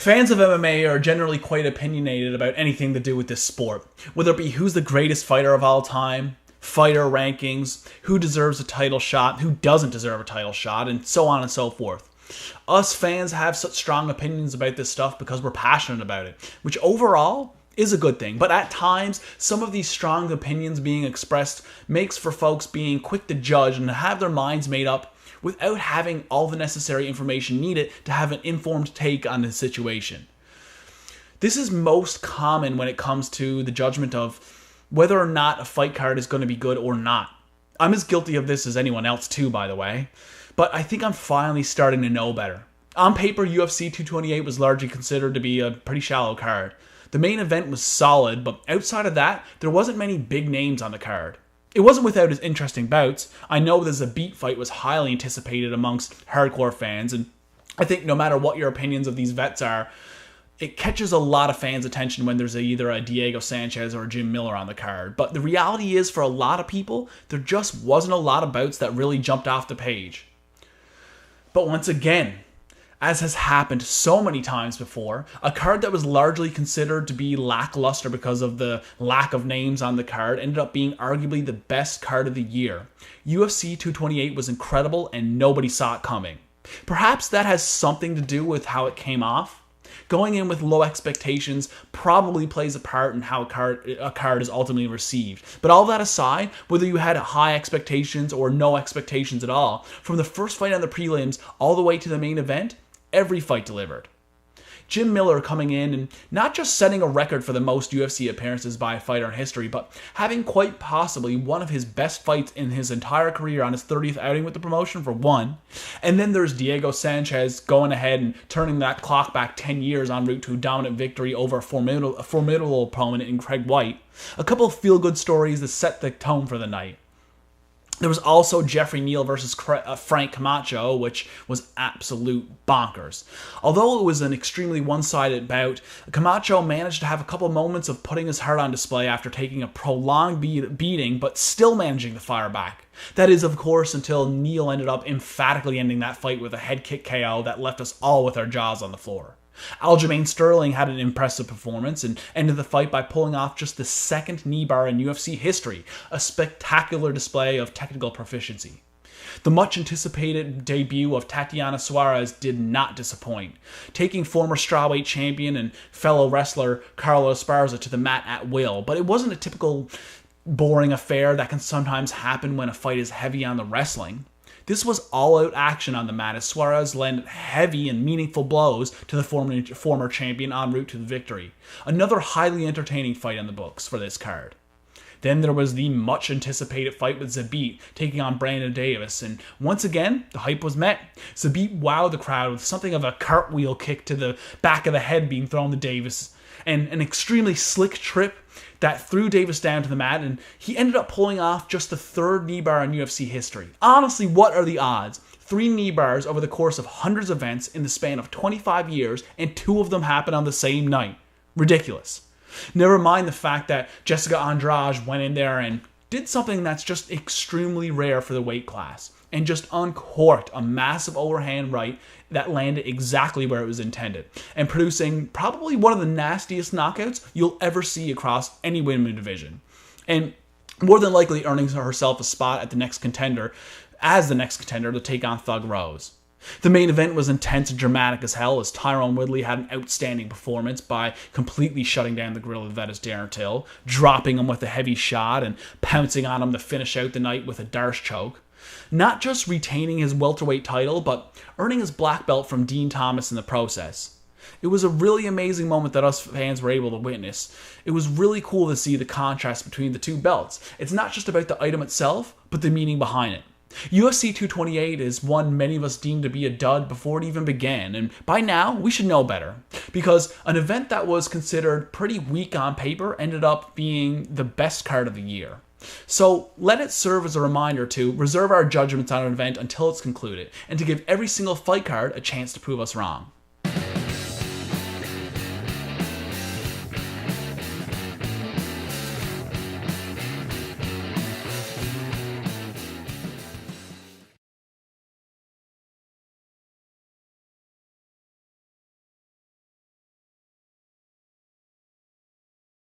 Fans of MMA are generally quite opinionated about anything to do with this sport, whether it be who's the greatest fighter of all time, fighter rankings, who deserves a title shot, who doesn't deserve a title shot, and so on and so forth. Us fans have such strong opinions about this stuff because we're passionate about it, which overall is a good thing. But at times, some of these strong opinions being expressed makes for folks being quick to judge and to have their minds made up without having all the necessary information needed to have an informed take on the situation. This is most common when it comes to the judgment of whether or not a fight card is going to be good or not. I'm as guilty of this as anyone else too, by the way, but I think I'm finally starting to know better. On paper, UFC 228 was largely considered to be a pretty shallow card. The main event was solid, but outside of that, there wasn't many big names on the card. It wasn't without its interesting bouts. I know the Zabit fight was highly anticipated amongst hardcore fans, and I think no matter what your opinions of these vets are, it catches a lot of fans' attention when there's either a Diego Sanchez or a Jim Miller on the card. But the reality is, for a lot of people, there just wasn't a lot of bouts that really jumped off the page. But once again, as has happened so many times before, a card that was largely considered to be lackluster because of the lack of names on the card ended up being arguably the best card of the year. UFC 228 was incredible and nobody saw it coming. Perhaps that has something to do with how it came off. Going in with low expectations probably plays a part in how a card is ultimately received. But all that aside, whether you had high expectations or no expectations at all, from the first fight on the prelims all the way to the main event, every fight delivered. Jim Miller coming in and not just setting a record for the most UFC appearances by a fighter in history, but having quite possibly one of his best fights in his entire career on his 30th outing with the promotion, for one. And then there's Diego Sanchez going ahead and turning that clock back 10 years en route to a dominant victory over a formidable opponent in Craig White. A couple of feel-good stories that set the tone for the night. There was also Jeffrey Neal versus Frank Camacho, which was absolute bonkers. Although it was an extremely one-sided bout, Camacho managed to have a couple moments of putting his heart on display after taking a prolonged beating, but still managing to fire back. That is, of course, until Neal ended up emphatically ending that fight with a head kick KO that left us all with our jaws on the floor. Aljamain Sterling had an impressive performance and ended the fight by pulling off just the second knee bar in UFC history, a spectacular display of technical proficiency. The much-anticipated debut of Tatiana Suarez did not disappoint, taking former strawweight champion and fellow wrestler Carlos Esparza to the mat at will, but it wasn't a typical boring affair that can sometimes happen when a fight is heavy on the wrestling. This was all-out action on the mat as Suarez landed heavy and meaningful blows to the former champion en route to the victory. Another highly entertaining fight on the books for this card. Then there was the much-anticipated fight with Zabit taking on Brandon Davis, and once again, the hype was met. Zabit wowed the crowd with something of a cartwheel kick to the back of the head being thrown to Davis, and an extremely slick trip that threw Davis down to the mat, and he ended up pulling off just the third knee bar in UFC history. Honestly, what are the odds? 3 knee bars over the course of hundreds of events in the span of 25 years, and 2 of them happen on the same night. Ridiculous. Never mind the fact that Jessica Andrade went in there and did something that's just extremely rare for the weight class, and just uncorked a massive overhand right that landed exactly where it was intended, and producing probably one of the nastiest knockouts you'll ever see across any women's division, and more than likely earning herself a spot at the next contender to take on Thug Rose. The main event was intense and dramatic as hell, as Tyrone Woodley had an outstanding performance by completely shutting down the grill of Vettis Darren Till, dropping him with a heavy shot and pouncing on him to finish out the night with a Darce choke. Not just retaining his welterweight title, but earning his black belt from Dean Thomas in the process. It was a really amazing moment that us fans were able to witness. It was really cool to see the contrast between the two belts. It's not just about the item itself, but the meaning behind it. UFC 228 is one many of us deemed to be a dud before it even began, and by now we should know better, because an event that was considered pretty weak on paper ended up being the best card of the year. So let it serve as a reminder to reserve our judgments on an event until it's concluded, and to give every single fight card a chance to prove us wrong.